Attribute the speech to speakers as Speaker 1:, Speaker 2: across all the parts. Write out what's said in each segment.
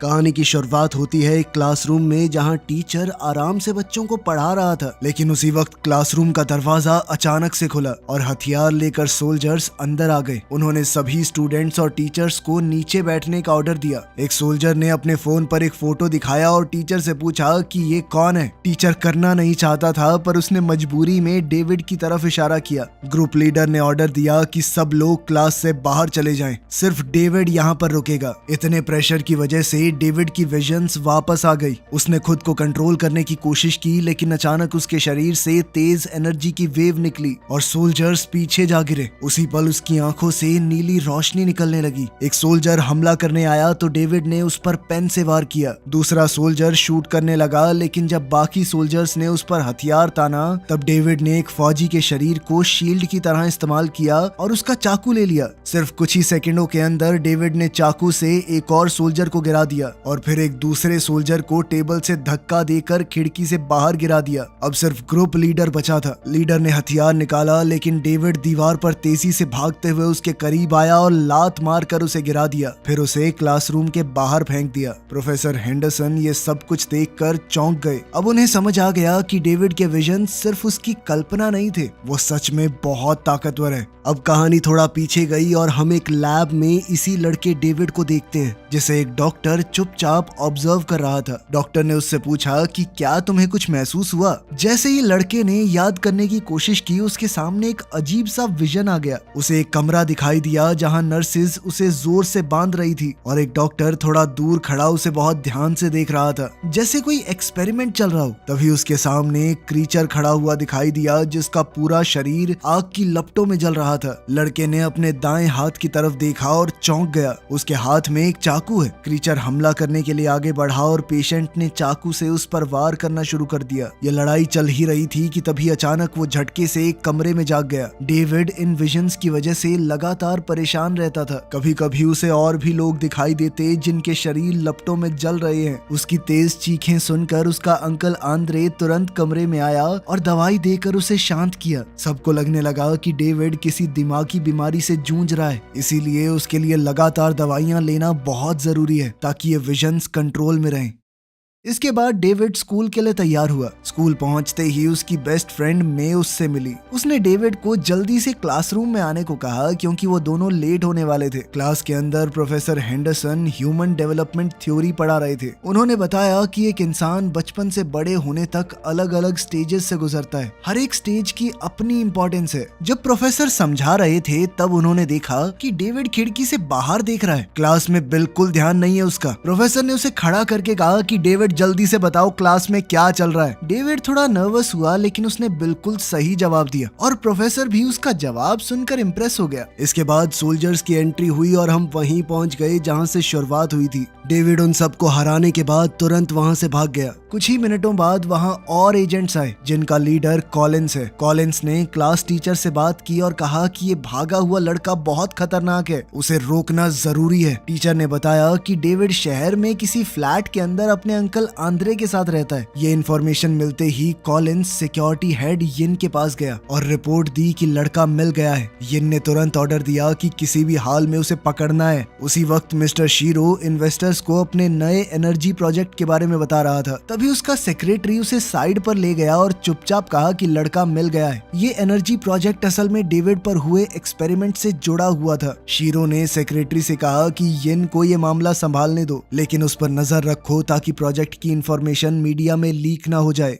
Speaker 1: कहानी की शुरुआत होती है एक क्लासरूम में जहां टीचर आराम से बच्चों को पढ़ा रहा था, लेकिन उसी वक्त क्लासरूम का दरवाजा अचानक से खुला और हथियार लेकर सोल्जर्स अंदर आ गए। उन्होंने सभी स्टूडेंट्स और टीचर्स को नीचे बैठने का ऑर्डर दिया। एक सोल्जर ने अपने फोन पर एक फोटो दिखाया और टीचर से पूछा कि ये कौन है। टीचर करना नहीं चाहता था पर उसने मजबूरी में डेविड की तरफ इशारा किया। ग्रुप लीडर ने ऑर्डर दिया कि सब लोग क्लास से बाहर चले जाएं, सिर्फ डेविड यहाँ पर रुकेगा। इतने प्रेशर की वजह से डेविड की विजन्स वापस आ गई। उसने खुद को कंट्रोल करने की कोशिश की, लेकिन अचानक उसके शरीर से तेज एनर्जी की वेव निकली और सोल्जर्स पीछे जा गिरे। उसी पल उसकी आंखों से नीली रोशनी निकलने लगी। एक सोल्जर हमला करने आया तो डेविड ने उस पर पेन से वार किया। दूसरा सोल्जर शूट करने लगा, लेकिन जब बाकी सोल्जर्स ने उस पर हथियार ताना तब डेविड ने एक फौजी के शरीर को शील्ड की तरह इस्तेमाल किया और उसका चाकू ले लिया। सिर्फ कुछ ही सेकंडों के अंदर डेविड ने चाकू से एक और सोल्जर को गिरा दिया और फिर एक दूसरे सोल्जर को टेबल से धक्का देकर खिड़की से बाहर गिरा दिया। अब सिर्फ ग्रुप लीडर बचा था। लीडर ने हथियार निकाला, लेकिन डेविड दीवार पर तेजी से भागते हुए उसके करीब आया और लात मारकर उसे गिरा दिया। फिर उसे क्लासरूम के बाहर फेंक दिया। प्रोफेसर हेंडरसन ये सब कुछ देखकर चौंक गए। अब उन्हें समझ आ गया कि डेविड के विजन सिर्फ उसकी कल्पना नहीं थे, वो सच में बहुत ताकतवर है। अब कहानी थोड़ा पीछे गई और हम एक लैब में इसी लड़के डेविड को देखते हैं, जिसे एक डॉक्टर चुपचाप ऑब्जर्व कर रहा था। डॉक्टर ने उससे पूछा कि क्या तुम्हें कुछ महसूस हुआ? जैसे ही लड़के ने याद करने की कोशिश की, उसके सामने एक अजीब सा विजन आ गया। उसे एक कमरा दिखाई दिया जहां नर्सेज उसे जोर से बांध रही थी और एक डॉक्टर थोड़ा दूर खड़ा उसे बहुत ध्यान से देख रहा था, जैसे कोई एक्सपेरिमेंट चल रहा हो। तभी उसके सामने एक क्रीचर खड़ा हुआ दिखाई दिया जिसका पूरा शरीर आग की लपटों में जल रहा था। लड़के ने अपने दाएं हाथ की तरफ देखा और चौंक गया। उसके हाथ में एक चाकू है। क्रीचर हमला करने के लिए आगे बढ़ा और पेशेंट ने चाकू से उस पर वार करना शुरू कर दिया। ये लड़ाई चल ही रही थी कि तभी अचानक वो झटके से एक कमरे में जाग गया। डेविड इन विजन्स की वजह से लगातार परेशान रहता था। कभी कभी उसे और भी लोग दिखाई देते जिनके शरीर लपटों में जल रहे हैं। उसकी तेज चीखें सुनकर उसका अंकल आंद्रे तुरंत कमरे में आया और दवाई देकर उसे शांत किया। सबको लगने लगा कि डेविड किसी दिमागी बीमारी से जूझ रहा है, इसीलिए उसके लिए लगातार दवाइयां लेना बहुत जरूरी है ताकि ये विजन्स कंट्रोल में रहें। इसके बाद डेविड स्कूल के लिए तैयार हुआ। स्कूल पहुंचते ही उसकी बेस्ट फ्रेंड मे उससे मिली। उसने डेविड को जल्दी से क्लासरूम में आने को कहा क्योंकि वो दोनों लेट होने वाले थे। क्लास के अंदर professor Henderson human development theory पढ़ा रहे थे। उन्होंने बताया कि एक इंसान बचपन से बड़े होने तक अलग अलग स्टेजेस से गुजरता है। हर एक स्टेज की अपनी इंपॉर्टेंस है। जब प्रोफेसर समझा रहे थे तब उन्होंने देखा कि डेविड खिड़की से बाहर देख रहा है। क्लास में बिल्कुल ध्यान नहीं है उसका। प्रोफेसर ने उसे खड़ा करके कहा कि डेविड जल्दी से बताओ क्लास में क्या चल रहा है। डेविड थोड़ा नर्वस हुआ, लेकिन उसने बिल्कुल सही जवाब दिया और प्रोफेसर भी उसका जवाब सुनकर इम्प्रेस हो गया। इसके बाद सोल्जर्स की एंट्री हुई और हम वहीं पहुंच गए जहां से शुरुआत हुई थी। डेविड उन सबको हराने के बाद तुरंत वहां से भाग गया। कुछ ही मिनटों बाद वहां और एजेंट्स आए जिनका लीडर कॉलिंस है। कॉलिंस ने क्लास टीचर से बात की और कहा कि ये भागा हुआ लड़का बहुत खतरनाक है, उसे रोकना जरूरी है। टीचर ने बताया कि डेविड शहर में किसी फ्लैट के अंदर अपने अंकल आंद्रे के साथ रहता है। ये इन्फॉर्मेशन मिलते ही कॉलिंस सिक्योरिटी हेड यिन के पास गया और रिपोर्ट दी कि लड़का मिल गया है। यिन ने तुरंत ऑर्डर दिया कि किसी भी हाल में उसे पकड़ना है। उसी वक्त मिस्टर शीरो इन्वेस्टर्स को अपने नए एनर्जी प्रोजेक्ट के बारे में बता रहा था। तभी उसका सेक्रेटरी उसे साइड पर ले गया और चुपचाप कहा कि लड़का मिल गया है। ये एनर्जी प्रोजेक्ट असल में डेविड पर हुए एक्सपेरिमेंट से जुड़ा हुआ था। शीरो ने सेक्रेटरी से कहा कि यिन को ये मामला संभालने दो, लेकिन उस पर नजर रखो ताकि प्रोजेक्ट की इंफॉर्मेशन मीडिया में लीक ना हो जाए।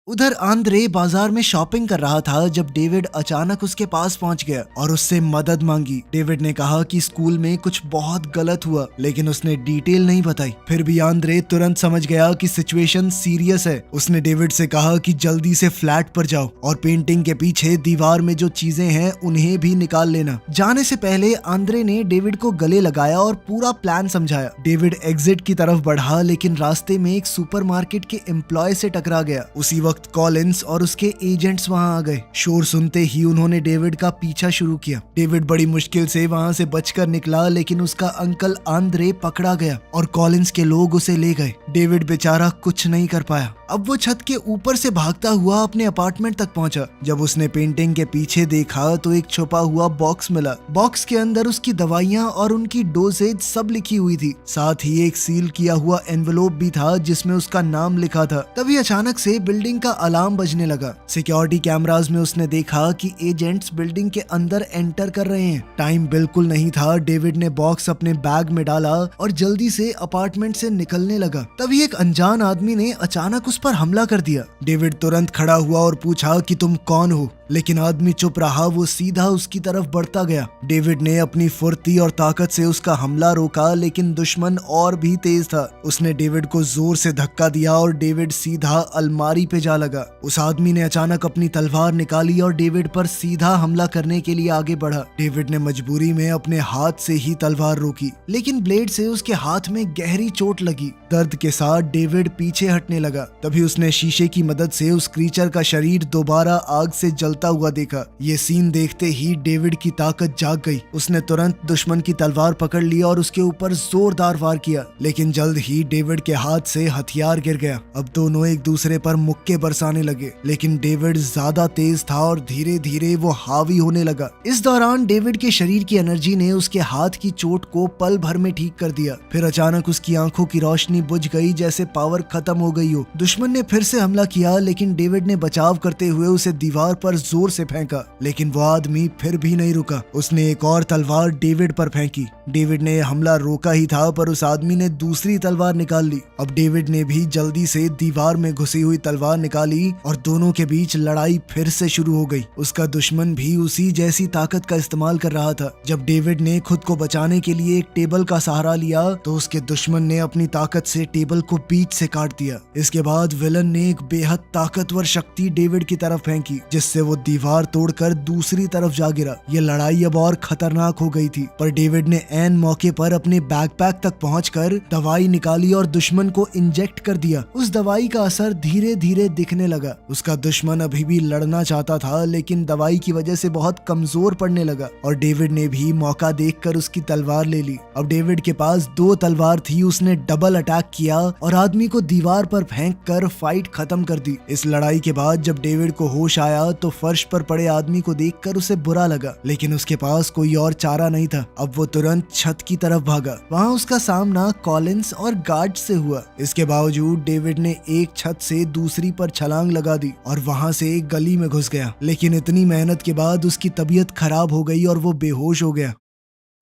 Speaker 1: उधर आंद्रे बाजार में शॉपिंग कर रहा था जब डेविड अचानक उसके पास पहुंच गया और उससे मदद मांगी। डेविड ने कहा कि स्कूल में कुछ बहुत गलत हुआ, लेकिन उसने डिटेल नहीं बताई। फिर भी आंद्रे तुरंत समझ गया कि सिचुएशन सीरियस है। उसने डेविड से कहा कि जल्दी से फ्लैट पर जाओ और पेंटिंग के पीछे दीवार में जो चीजें हैं उन्हें भी निकाल लेना। जाने से पहले आंद्रे ने डेविड को गले लगाया और पूरा प्लान समझाया। डेविड एग्जिट की तरफ बढ़ा, लेकिन रास्ते में एक सुपरमार्केट के एम्प्लॉय से टकरा गया। उसी वक्त कॉलिंस और उसके एजेंट्स वहां आ गए। शोर सुनते ही उन्होंने डेविड का पीछा शुरू किया। डेविड बड़ी मुश्किल से वहां से बचकर निकला, लेकिन उसका अंकल आंद्रे पकड़ा गया और कॉलिंस के लोग उसे ले गए। डेविड बेचारा कुछ नहीं कर पाया। अब वो छत के ऊपर से भागता हुआ अपने अपार्टमेंट तक पहुंचा। जब उसने पेंटिंग के पीछे देखा तो एक छुपा हुआ बॉक्स मिला। बॉक्स के अंदर उसकी दवाइयां और उनकी डोसेज सब लिखी हुई थी। साथ ही एक सील किया हुआ एनवेलोप भी था जिसमें उसका नाम लिखा था। तभी अचानक से बिल्डिंग का अलार्म बजने लगा। सिक्योरिटी कैमरास में उसने देखा कि एजेंट्स बिल्डिंग के अंदर एंटर कर रहे हैं। टाइम बिल्कुल नहीं था। डेविड ने बॉक्स अपने बैग में डाला और जल्दी से अपार्टमेंट से निकलने लगा। तभी एक अनजान आदमी ने अचानक उस पर हमला कर दिया। डेविड तुरंत खड़ा हुआ और पूछा कि तुम कौन हो, लेकिन आदमी चुप रहा। वो सीधा उसकी तरफ बढ़ता गया। डेविड ने अपनी फुर्ती और ताकत से उसका हमला रोका, लेकिन दुश्मन और भी तेज था। उसने डेविड को जोर से धक्का दिया और डेविड सीधा अलमारी पे जा लगा। उस आदमी ने अचानक अपनी तलवार निकाली और डेविड पर सीधा हमला करने के लिए आगे बढ़ा। डेविड ने मजबूरी में अपने हाथ से ही तलवार रोकी, लेकिन ब्लेड से उसके हाथ में गहरी चोट लगी। दर्द के साथ डेविड पीछे हटने लगा। तभी उसने शीशे की मदद से उस क्रीचर का शरीर दोबारा आग से जलता हुआ देखा। ये सीन देखते ही डेविड की ताकत जाग गई। उसने तुरंत दुश्मन की तलवार पकड़ ली और उसके ऊपर जोरदार वार किया, लेकिन जल्द ही डेविड के हाथ से हथियार गिर गया। अब दोनों एक दूसरे पर मुक्के बरसाने लगे, लेकिन डेविड ज्यादा तेज था और धीरे धीरे वो हावी होने लगा। इस दौरान डेविड के शरीर की एनर्जी ने उसके हाथ की चोट को पल भर में ठीक कर दिया। फिर अचानक उसकी आंखों की रोशनी बुझ गई, जैसे पावर खत्म हो गई हो। दुश्मन ने फिर से हमला किया, लेकिन डेविड ने बचाव करते हुए उसे दीवार पर जोर से फेंका, लेकिन वो आदमी फिर भी नहीं रुका। उसने एक और तलवार डेविड पर फेंकी। डेविड ने हमला रोका ही था, पर उस आदमी ने दूसरी तलवार निकाल ली। अब डेविड ने भी जल्दी से दीवार में घुसी हुई तलवार निकाली और दोनों के बीच लड़ाई फिर से शुरू हो गई। उसका दुश्मन भी उसी जैसी ताकत का इस्तेमाल कर रहा था। जब डेविड ने खुद को बचाने के लिए एक टेबल का सहारा लिया तो उसके दुश्मन ने अपनी ताकत से टेबल को बीच से काट दिया। इसके बाद विलन ने एक बेहद ताकतवर शक्ति डेविड की तरफ फेंकी, जिससे वो दीवार तोड़कर दूसरी तरफ जा गिरा। ये लड़ाई अब और खतरनाक हो गई थी, पर डेविड ने ऐन मौके पर अपने बैकपैक तक पहुंचकर दवाई निकाली और दुश्मन को इंजेक्ट कर दिया। उस दवाई का असर धीरे धीरे दिखने लगा। उसका दुश्मन अभी भी लड़ना चाहता था, लेकिन दवाई की वजह से बहुत कमजोर पड़ने लगा और डेविड ने भी मौका देखकर उसकी तलवार ले ली। अब डेविड के पास 2 तलवार थी। उसने डबल अटैक किया और आदमी को दीवार पर फेंक कर फाइट खत्म कर दी। इस लड़ाई के बाद जब डेविड को होश आया तो फर्श पर पड़े आदमी को देखकर उसे बुरा लगा, लेकिन उसके पास कोई और चारा नहीं था। अब वो तुरंत छत की तरफ भागा। वहाँ उसका सामना कॉलिंस और गार्ड से हुआ। इसके बावजूद डेविड ने एक छत से दूसरी पर छलांग लगा दी और वहाँ से एक गली में घुस गया, लेकिन इतनी मेहनत के बाद उसकी तबीयत खराब हो गई और वो बेहोश हो गया।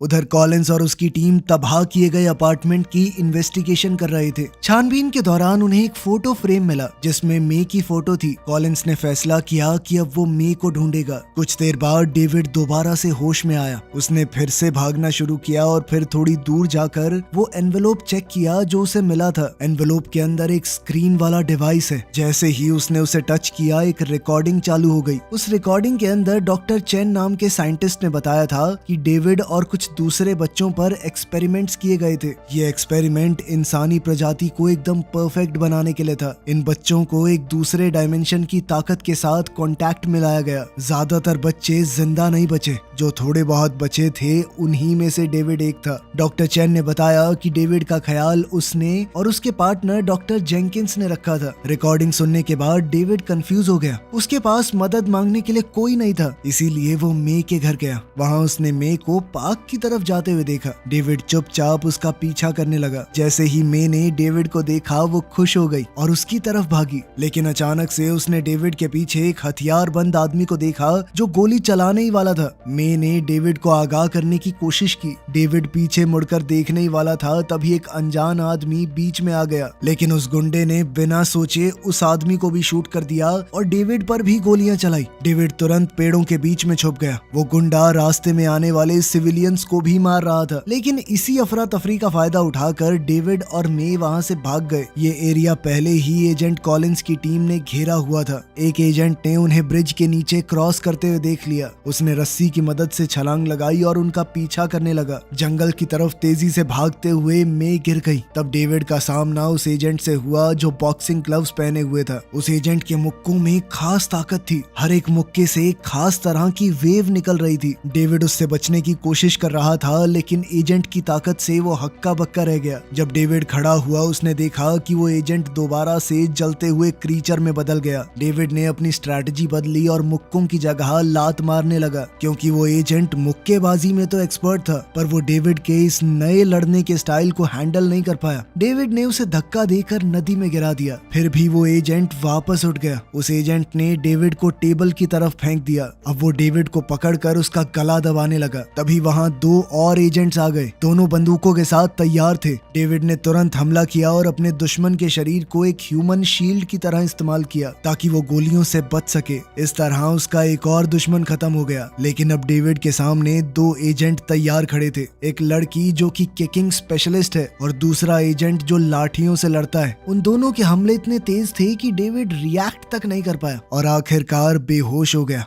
Speaker 1: उधर कॉलिंस और उसकी टीम तबाह किए गए अपार्टमेंट की इन्वेस्टिगेशन कर रहे थे। छानबीन के दौरान उन्हें एक फोटो फ्रेम मिला जिसमें मे की फोटो थी। कॉलिंस ने फैसला किया कि अब वो मे को ढूंढेगा। कुछ देर बाद डेविड दोबारा से होश में आया। उसने फिर से भागना शुरू किया और फिर थोड़ी दूर जाकर वो एनवेलोप चेक किया जो उसे मिला था। एनवेलोप के अंदर एक स्क्रीन वाला डिवाइस है। जैसे ही उसने उसे टच किया एक रिकॉर्डिंग चालू हो गई। उस रिकॉर्डिंग के अंदर डॉक्टर चेन नाम के साइंटिस्ट ने बताया था कि डेविड और कुछ दूसरे बच्चों पर एक्सपेरिमेंट्स किए गए थे। ये एक्सपेरिमेंट इंसानी प्रजाति को एकदम परफेक्ट बनाने के लिए था। इन बच्चों को एक दूसरे डायमेंशन की ताकत के साथ कांटेक्ट में लाया गया। ज्यादातर बच्चे जिंदा नहीं बचे। जो थोड़े बहुत बचे थे उन्हीं में से डेविड एक था। डॉक्टर चेन ने बताया कि डेविड का ख्याल उसने और उसके पार्टनर डॉक्टर जेंकिंस ने रखा था। रिकॉर्डिंग सुनने के बाद डेविड कंफ्यूज हो गया। उसके पास मदद मांगने के लिए कोई नहीं था, इसीलिए वो मे के घर गया। वहाँ उसने मे को पार्क की तरफ जाते हुए देखा। डेविड चुपचाप उसका पीछा करने लगा। जैसे ही मे ने डेविड को देखा वो खुश हो गई और उसकी तरफ भागी, लेकिन अचानक से उसने डेविड के पीछे एक हथियारबंद आदमी को देखा जो गोली चलाने ही वाला था। मे ने डेविड को आगाह करने की कोशिश की। डेविड पीछे मुड़कर देखने ही वाला था, तभी एक अनजान आदमी बीच में आ गया, लेकिन उस गुंडे ने बिना सोचे उस आदमी को भी शूट कर दिया और डेविड पर भी गोलियां चलाई। डेविड तुरंत पेड़ों के बीच में छुप गया। वो गुंडा रास्ते में आने वाले सिविलियंस को भी मार रहा था, लेकिन इसी अफरा तफरी का फायदा उठाकर डेविड और मे वहां से भाग गए। ये एरिया पहले ही एजेंट कॉलिंस की टीम ने घेरा हुआ था। एक एजेंट ने उन्हें ब्रिज के नीचे क्रॉस करते हुए देख लिया। उसने रस्सी की मदद से छलांग लगाई और उनका पीछा करने लगा। जंगल की तरफ तेजी से भागते हुए मे गिर गई। तब डेविड का सामना उस एजेंट से हुआ जो बॉक्सिंग ग्लव्स पहने हुए था। उस एजेंट के मुक्कों में खास ताकत थी। हर एक मुक्के से एक खास तरह की वेव निकल रही थी। डेविड उससे बचने की कोशिश कर रहा था, लेकिन एजेंट की ताकत से वो हक्का बक्का रह गया। जब डेविड खड़ा हुआ उसने देखा कि वो एजेंट दोबारा से जलते हुए क्रीचर में बदल गया। डेविड ने अपनी स्ट्रैटेजी बदली और मुक्कों की जगह लात मारने लगा, क्योंकि वो एजेंट मुक्केबाजी में तो एक्सपर्ट था, पर वो डेविड के इस नए लड़ने के स्टाइल को हैंडल नहीं कर पाया। डेविड ने उसे धक्का देकर नदी में गिरा दिया। फिर भी वो एजेंट वापस उठ गया। उस एजेंट ने डेविड को टेबल की तरफ फेंक दिया। अब वो डेविड को पकड़कर उसका गला दबाने लगा। तभी वहाँ 2 और एजेंट्स आ गए। दोनों बंदूकों के साथ तैयार थे। डेविड ने तुरंत हमला किया और अपने दुश्मन के शरीर को एक ह्यूमन शील्ड की तरह इस्तेमाल किया ताकि वो गोलियों से बच सके। इस तरह उसका एक और दुश्मन खत्म हो गया। लेकिन अब डेविड के सामने 2 एजेंट तैयार खड़े थे। एक लड़की जो कि किकिंग स्पेशलिस्ट है और दूसरा एजेंट जो लाठियों से लड़ता है। उन दोनों के हमले इतने तेज थे कि डेविड रिएक्ट तक नहीं कर पाया और आखिरकार बेहोश हो गया।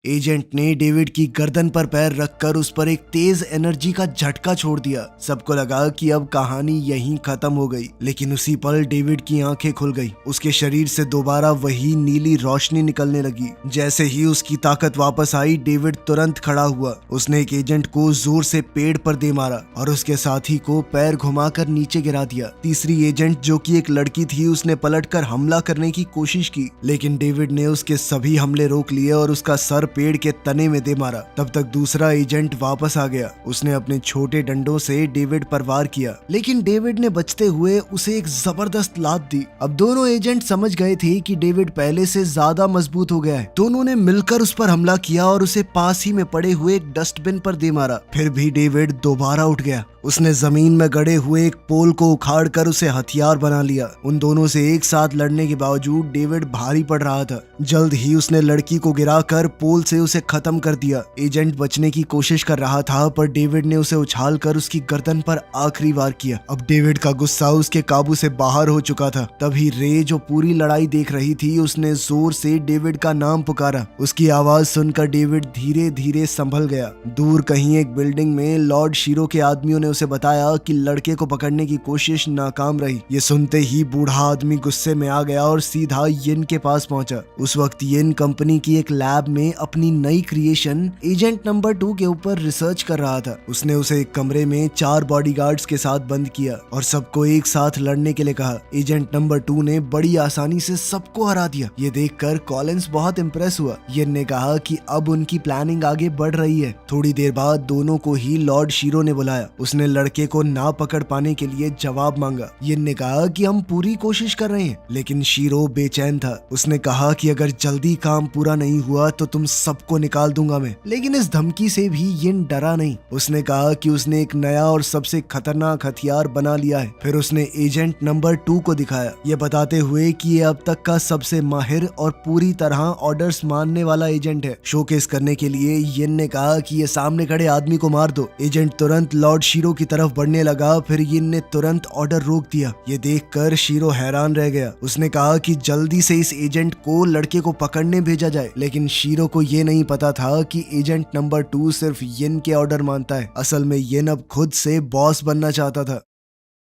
Speaker 1: एजेंट ने डेविड की गर्दन पर पैर रखकर उस पर एक तेज एनर्जी का झटका छोड़ दिया। सबको लगा कि अब कहानी यहीं खत्म हो गई, लेकिन उसी पल डेविड की आंखें खुल गई। उसके शरीर से दोबारा वही नीली रोशनी निकलने लगी। जैसे ही उसकी ताकत वापस आई, डेविड तुरंत खड़ा हुआ। उसने एक एजेंट को जोर से पेड़ पर दे मारा और उसके साथी को पैर घुमाकर नीचे गिरा दिया। तीसरी एजेंट जो कि एक लड़की थी, उसने पलटकर हमला करने की कोशिश की, लेकिन डेविड ने उसके सभी हमले रोक लिए और उसका सर पेड़ के तने में दे मारा। तब तक दूसरा एजेंट वापस आ गया। उसने अपने छोटे डंडों से डेविड पर वार किया, लेकिन डेविड ने बचते हुए उसे एक जबरदस्त लात दी। अब दोनों एजेंट समझ गए थे कि डेविड पहले से ज्यादा मजबूत हो गया है। दोनों ने मिलकर उस पर हमला किया और उसे पास ही में पड़े हुए एक डस्टबिन पर दे मारा। फिर भी डेविड दोबारा उठ गया। उसने जमीन में गड़े हुए एक पोल को उखाड़कर उसे हथियार बना लिया। उन दोनों से एक साथ लड़ने के बावजूद डेविड भारी पड़ रहा था। जल्द ही उसने लड़की को गिराकर पोल से उसे खत्म कर दिया। एजेंट बचने की कोशिश कर रहा था, पर डेविड ने उसे उछालकर उसकी गर्दन पर आखिरी वार किया। अब डेविड का गुस्सा उसके काबू से बाहर हो चुका था। तभी रे, जो पूरी लड़ाई देख रही थी, उसने जोर से डेविड का नाम पुकारा। उसकी आवाज सुनकर डेविड धीरे धीरे संभल गया। दूर कहीं एक बिल्डिंग में लॉर्ड शीरो के आदमियों ने उसे बताया कि लड़के को पकड़ने की कोशिश नाकाम रही। ये सुनते ही बूढ़ा आदमी गुस्से में आ गया और सीधा यिन के पास पहुंचा। उस वक्त यिन कंपनी की एक लैब में अपनी नई क्रिएशन एजेंट नंबर 2 के ऊपर रिसर्च कर रहा था। उसने उसे एक कमरे में 4 बॉडीगार्ड्स के साथ बंद किया और सबको एक साथ लड़ने के लिए कहा। एजेंट नंबर 2 ने बड़ी आसानी से सबको हरा दिया। ये देखकर कॉलिंस बहुत इम्प्रेस हुआ। यिन ने कहा कि अब उनकी प्लानिंग आगे बढ़ रही है। थोड़ी देर बाद दोनों को ही लॉर्ड शीरो ने बुलाया। उसने लड़के को ना पकड़ पाने के लिए जवाब मांगा। यिन ने कहा कि हम पूरी कोशिश कर रहे हैं, लेकिन शीरो बेचैन था। उसने कहा कि अगर जल्दी काम पूरा नहीं हुआ तो तुम सबको निकाल दूंगा मैं। लेकिन इस धमकी से भी यिन डरा नहीं। उसने कहा कि उसने एक नया और सबसे खतरनाक हथियार बना लिया है। फिर उसने एजेंट नंबर 2 को दिखाया, ये बताते हुए कि ये अब तक का सबसे माहिर और पूरी तरह ऑर्डर्स मानने वाला एजेंट है। शोकेस करने के लिए यिन ने कहा कि ये सामने खड़े आदमी को मार दो। एजेंट तुरंत लॉर्ड शीरो की तरफ बढ़ने लगा। फिर यिन ने तुरंत ऑर्डर रोक दिया। ये देखकर शीरो हैरान रह गया। उसने कहा कि जल्दी से इस एजेंट को लड़के को पकड़ने भेजा जाए, लेकिन शीरो को ये नहीं पता था कि एजेंट नंबर 2 सिर्फ यिन के ऑर्डर मानता है। असल में यिन अब खुद से बॉस बनना चाहता था।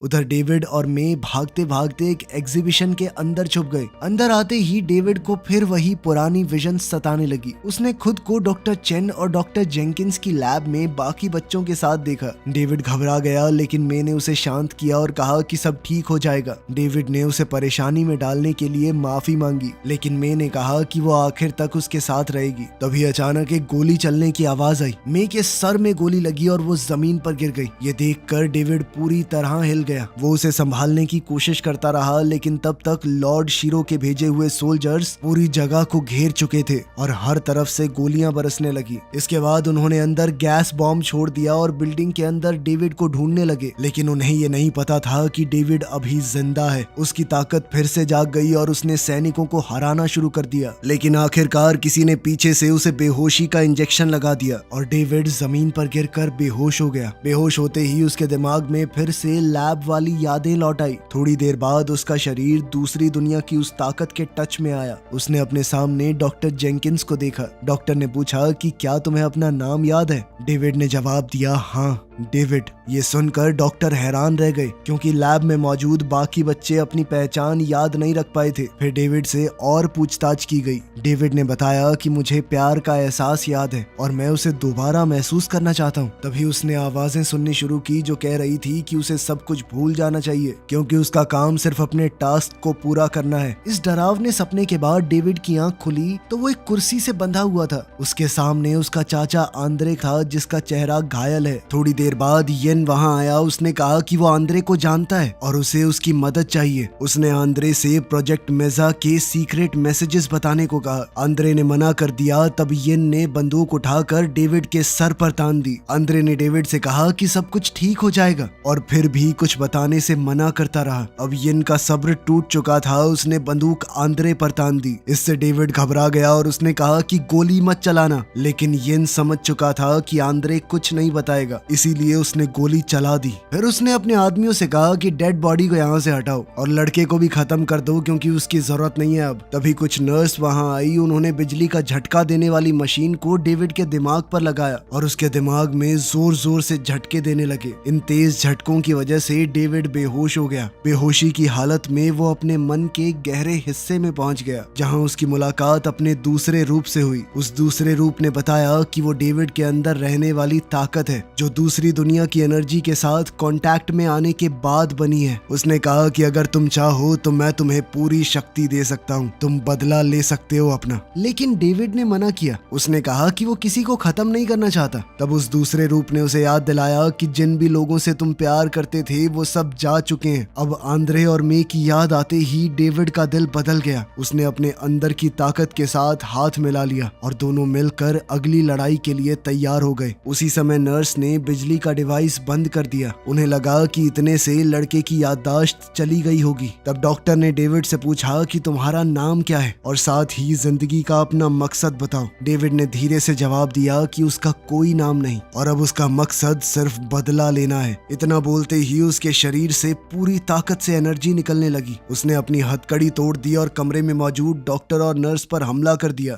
Speaker 1: उधर डेविड और मे भागते भागते एक एग्जीबिशन के अंदर छुप गए। अंदर आते ही डेविड को फिर वही पुरानी विजन सताने लगी। उसने खुद को डॉक्टर चेन और डॉक्टर जेंकिंस की लैब में बाकी बच्चों के साथ देखा। डेविड घबरा गया, लेकिन मे ने उसे शांत किया और कहा कि सब ठीक हो जाएगा। डेविड ने उसे परेशानी में डालने के लिए माफी मांगी, लेकिन मे ने कहा कि वो आखिर तक उसके साथ रहेगी। तभी अचानक एक गोली चलने की आवाज आई। मे के सर में गोली लगी और वो जमीन पर गिर गई। ये देखकर डेविड पूरी तरह हिल गया। वो उसे संभालने की कोशिश करता रहा, लेकिन तब तक लॉर्ड शीरो के भेजे हुए सोल्जर्स पूरी जगह को घेर चुके थे और हर तरफ से गोलियां बरसने लगी। इसके बाद उन्होंने अंदर गैस बॉम्ब छोड़ दिया और बिल्डिंग के अंदर डेविड को ढूंढने लगे, लेकिन उन्हें ये नहीं पता था कि डेविड अभी जिंदा है। उसकी ताकत फिर से जाग गई और उसने सैनिकों को हराना शुरू कर दिया। लेकिन आखिरकार किसी ने पीछे से उसे बेहोशी का इंजेक्शन लगा दिया और डेविड जमीन पर गिरकर बेहोश हो गया। बेहोश होते ही उसके दिमाग में फिर से लैब लैब वाली यादें लौट आई। थोड़ी देर बाद उसका शरीर दूसरी दुनिया की उस ताकत के टच में आया। उसने अपने सामने डॉक्टर जेंकिंस को देखा। डॉक्टर ने पूछा कि क्या तुम्हें अपना नाम याद है? डेविड ने जवाब दिया, हाँ डेविड। ये सुनकर डॉक्टर हैरान रह गए क्योंकि लैब में मौजूद बाकी बच्चे अपनी पहचान याद नहीं रख पाए थे। फिर डेविड से और पूछताछ की गई। डेविड ने बताया कि मुझे प्यार का एहसास याद है और मैं उसे दोबारा महसूस करना चाहता हूँ। तभी उसने आवाजें सुननी शुरू की जो कह रही थी कि उसे सब कुछ भूल जाना चाहिए क्योंकि उसका काम सिर्फ अपने टास्क को पूरा करना है। इस डरावने सपने के बाद डेविड की आंख खुली तो वो एक कुर्सी से बंधा हुआ था। उसके सामने उसका चाचा आंद्रे था जिसका चेहरा घायल है। थोड़ी देर बाद येन वहां आया। उसने कहा कि वो आंद्रे को जानता है और उसे उसकी मदद चाहिए। उसने आंद्रे से प्रोजेक्ट मेजा के सीक्रेट मैसेजेस बताने को कहा। आंद्रे ने मना कर दिया। तब येन ने बंदूक उठाकर डेविड के सर पर तान दी। आंद्रे ने डेविड से कहा कि सब कुछ ठीक हो जाएगा और फिर भी कुछ बताने से मना करता रहा। अब येन का सब्र टूट चुका था। उसने बंदूक आंद्रे पर तान दी। इससे डेविड घबरा गया और उसने कहा कि गोली मत चलाना, लेकिन येन समझ चुका था कि आंद्रे कुछ नहीं बताएगा, इसीलिए उसने गोली चला दी। फिर उसने अपने आदमियों से कहा कि डेड बॉडी को यहाँ से हटाओ और लड़के को भी खत्म कर दो क्योंकि उसकी जरूरत नहीं है अब। तभी कुछ नर्स वहां आई। उन्होंने बिजली का झटका देने वाली मशीन को डेविड के दिमाग पर लगाया और उसके दिमाग में जोर जोर से झटके देने लगे। इन तेज झटकों की वजह से डेविड बेहोश हो गया। बेहोशी की हालत में वो अपने मन के गहरे हिस्से में पहुंच गया जहां उसकी मुलाकात अपने दूसरे रूप से हुई। उस दूसरे रूप ने बताया कि वो डेविड के अंदर रहने वाली ताकत है जो दूसरी दुनिया की एनर्जी के साथ कांटेक्ट में आने के बाद बनी है। उसने कहा कि अगर तुम चाहो तो मैं तुम्हें पूरी शक्ति दे सकता हूँ, तुम बदला ले सकते हो अपना। लेकिन डेविड ने मना किया। उसने कहा कि वो किसी को खत्म नहीं करना चाहता। तब उस दूसरे रूप ने उसे याद दिलाया कि जिन भी लोगों से तुम प्यार करते थे वो सब जा चुके हैं। अब आंद्रे और मे की याद आते ही डेविड का दिल बदल गया। उसने अपने अंदर की ताकत के साथ हाथ मिला लिया और दोनों मिलकर अगली लड़ाई के लिए तैयार हो गए। उसी समय नर्स ने बिजली का डिवाइस बंद कर दिया। उन्हें लगा कि इतने से लड़के की याददाश्त चली गई होगी। तब डॉक्टर ने डेविड से पूछा कि तुम्हारा नाम क्या है और साथ ही जिंदगी का अपना मकसद बताओ। डेविड ने धीरे से जवाब दिया कि उसका कोई नाम नहीं और अब उसका मकसद सिर्फ बदला लेना है। इतना बोलते ही उसके शरीर से पूरी ताकत से एनर्जी निकलने लगी। उसने अपनी हथकड़ी तोड़ दी और कमरे में मौजूद डॉक्टर और नर्स पर हमला कर दिया।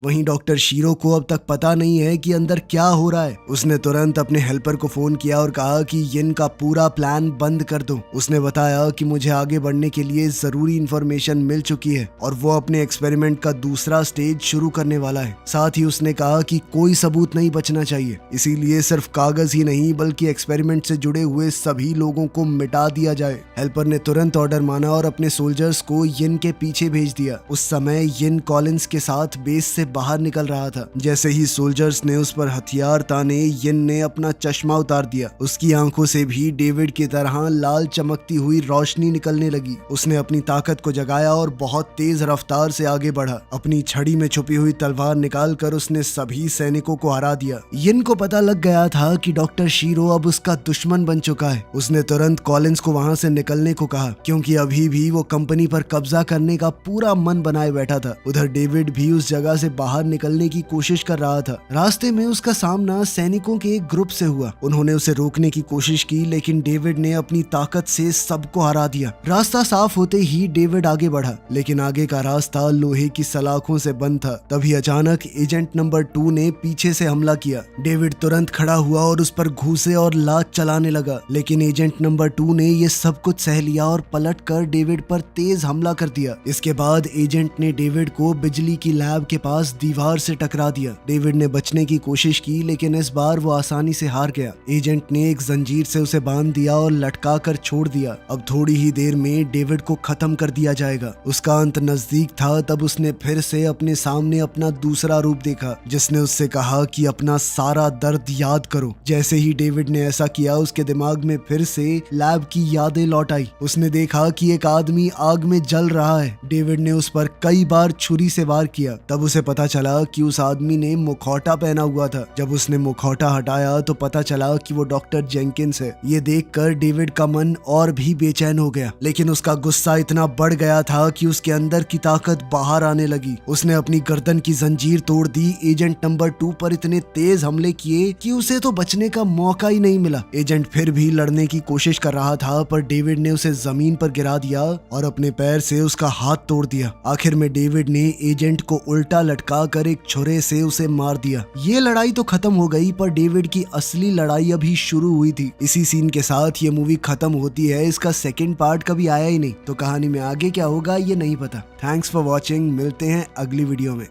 Speaker 1: वहीं डॉक्टर शीरो को अब तक पता नहीं है कि अंदर क्या हो रहा है। उसने तुरंत अपने हेल्पर को फोन किया और कहा कि येन का पूरा प्लान बंद कर दो। उसने बताया कि मुझे आगे बढ़ने के लिए जरूरी इंफॉर्मेशन मिल चुकी है और वो अपने एक्सपेरिमेंट का दूसरा स्टेज शुरू करने वाला है। साथ ही उसने कहा कि कोई सबूत नहीं बचना चाहिए, इसीलिए सिर्फ कागज ही नहीं बल्कि एक्सपेरिमेंट से जुड़े हुए सभी लोगों को मिटा दिया जाए। हेल्पर ने तुरंत ऑर्डर माना और अपने सोल्जर्स को येन के पीछे भेज दिया। उस समय येन कॉलिंस के साथ बेस से बाहर निकल रहा था। जैसे ही सोल्जर्स ने उस पर हथियार ताने, येन ने अपना चश्मा उतार दिया। उसकी आंखों से भी डेविड की तरह लाल चमकती हुई रोशनी निकलने लगी। उसने अपनी ताकत को जगाया और बहुत तेज रफ्तार से आगे बढ़ा। अपनी छड़ी में छुपी हुई तलवार निकालकर उसने सभी सैनिकों को हरा दिया। येन को पता लग गया था कि डॉक्टर शीरो अब उसका दुश्मन बन चुका है। उसने तुरंत कॉलिंस को वहां से निकलने को कहा क्योंकि अभी भी वो कंपनी पर कब्जा करने का पूरा मन बनाए बैठा था। उधर डेविड भी उस जगह से बाहर निकलने की कोशिश कर रहा था। रास्ते में उसका सामना सैनिकों के एक ग्रुप से हुआ। उन्होंने उसे रोकने की कोशिश की लेकिन डेविड ने अपनी ताकत से सबको हरा दिया। रास्ता साफ होते ही डेविड आगे बढ़ा लेकिन आगे का रास्ता लोहे की सलाखों से बंद था। तभी अचानक एजेंट नंबर 2 ने पीछे से हमला किया। डेविड तुरंत खड़ा हुआ और उस पर घूसे और लात चलाने लगा, लेकिन एजेंट नंबर 2 ने ये सब कुछ सह लिया और पलट कर डेविड पर तेज हमला कर दिया। इसके बाद एजेंट ने डेविड को बिजली की लैब के पास दीवार से टकरा दिया। डेविड ने बचने की कोशिश की लेकिन इस बार वो आसानी से हार गया। एजेंट ने एक जंजीर से उसे बांध दिया और लटका कर छोड़ दिया। अब थोड़ी ही देर में डेविड को खत्म कर दिया जाएगा। उसका अंत नजदीक था। तब उसने फिर से अपने सामने अपना दूसरा रूप देखा जिसने उससे कहा कि अपना सारा दर्द याद करो। जैसे ही डेविड ने ऐसा किया उसके दिमाग में फिर से लैब की यादें लौट आई। उसने देखा कि एक आदमी आग में जल रहा है। डेविड ने उस पर कई बार छुरी से वार किया। तब उसे पता पता चला कि उस आदमी ने मुखौटा पहना हुआ था। जब उसने मुखौटा हटाया तो पता चला कि वो डॉक्टर जेंकिंस है। ये देखकर डेविड का मन और भी बेचैन हो गया, लेकिन उसका गुस्सा इतना बढ़ गया था कि उसके अंदर की ताकत बाहर आने लगी। उसने अपनी गर्दन की जंजीर तोड़ दी। एजेंट नंबर 2 पर इतने तेज हमले किए कि उसे तो बचने का मौका ही नहीं मिला। एजेंट फिर भी लड़ने की कोशिश कर रहा था, पर डेविड ने उसे जमीन पर गिरा दिया और अपने पैर से उसका हाथ तोड़ दिया। आखिर में डेविड ने एजेंट को उल्टा लटका कर एक छुरे से उसे मार दिया। ये लड़ाई तो खत्म हो गई, पर डेविड की असली लड़ाई अभी शुरू हुई थी। इसी सीन के साथ ये मूवी खत्म होती है। इसका सेकंड पार्ट कभी आया ही नहीं, तो कहानी में आगे क्या होगा ये नहीं पता। Thanks for watching. मिलते हैं अगली वीडियो में।